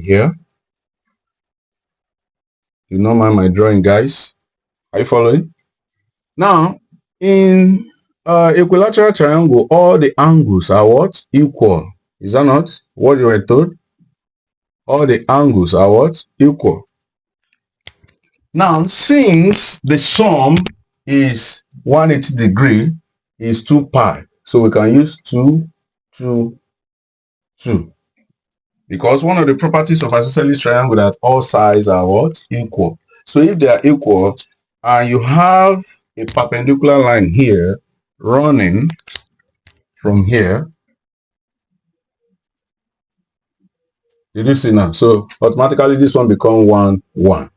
here. Do not mind my drawing, guys. Are you following? Now, in equilateral triangle, all the angles are what? Equal. Is that not what you were told? All the angles are what? Equal. Now, since the sum is 180 degree, is 2 pi. So we can use 2, 2, 2. Because one of the properties of isosceles triangle that all sides are what? Equal. So if they are equal, and you have a perpendicular line here running from here, did you see now? So automatically this one become 1, 1.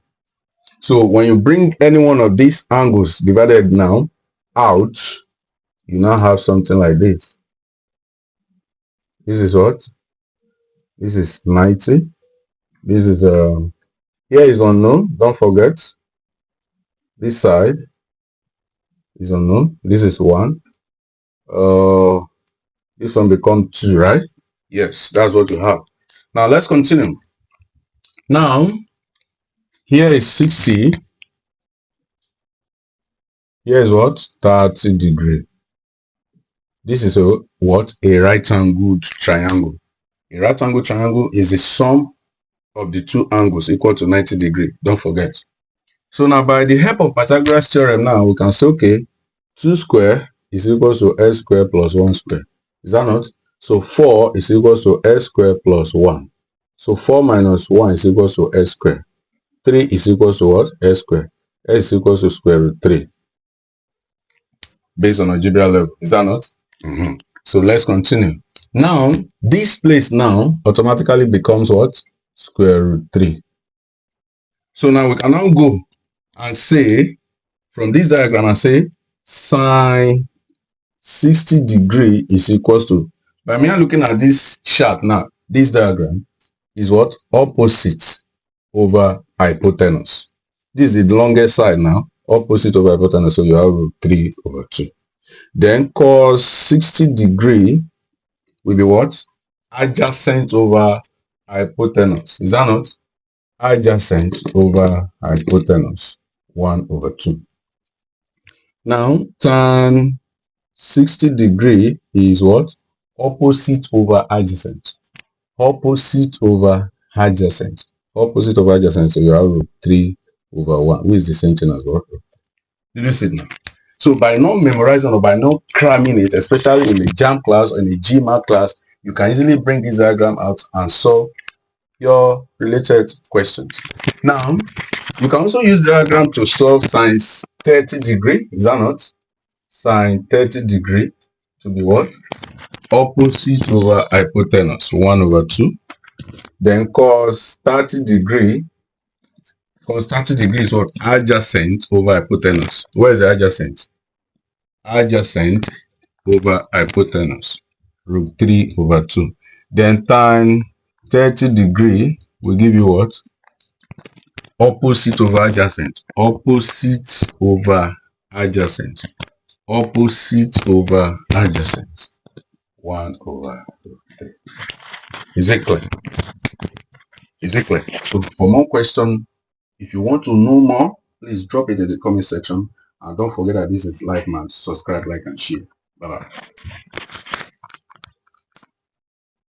So when you bring any one of these angles divided now out, you now have something like this. This is what? This is 90. This is here is unknown. Don't forget. This side is unknown. This is 1. This one become 2, right? Yes, that's what you have. Now let's continue. Now here is 60. Here is what? 30 degree. This is a what? A right-angled triangle. A right-angled triangle is the sum of the two angles equal to 90 degree. Don't forget. So now by the help of Pythagoras theorem now, we can say, okay, 2 square is equal to s square plus 1 square. Is that not? So 4 is equal to s square plus 1. So 4 minus 1 is equal to s square. 3 is equal to what? S square. S is equal to square root 3. Based on algebra level. Is that not? So let's continue. Now, this place now automatically becomes what? Square root 3. So now we can now go and say, from this diagram, and say sine 60 degree is equals to, by me looking at this chart now, this diagram is what? Opposite over hypotenuse. This is the longest side now, opposite over hypotenuse, so you have root 3 over 2. Then cos 60 degree will be what? Adjacent over hypotenuse. Is that not? Adjacent over hypotenuse, 1 over 2. Now, tan 60 degree is what? Opposite over adjacent. Opposite over adjacent. Opposite over adjacent, so you have root 3 over 1, which is the same thing as what? Did you see it now? So by not memorizing or by not cramming it, especially in a JAMB class or in a GMAT class, you can easily bring this diagram out and solve your related questions. Now, you can also use the diagram to solve sine 30 degree. Is that not? Sine 30 degree to be what? Opposite over hypotenuse, 1 over 2. Then cos 30 degree. Cos 30 degree is what? Adjacent over hypotenuse. Where is the adjacent? Adjacent over hypotenuse, root 3 over 2. Then tan 30 degree will give you what? Opposite over adjacent. Opposite over adjacent. Opposite over adjacent, 1 over 3. Is it clear? Is it clear? So for more questions, if you want to know more, please drop it in the comment section. And don't forget that this is Life Man. Subscribe, like, and share. Bye-bye.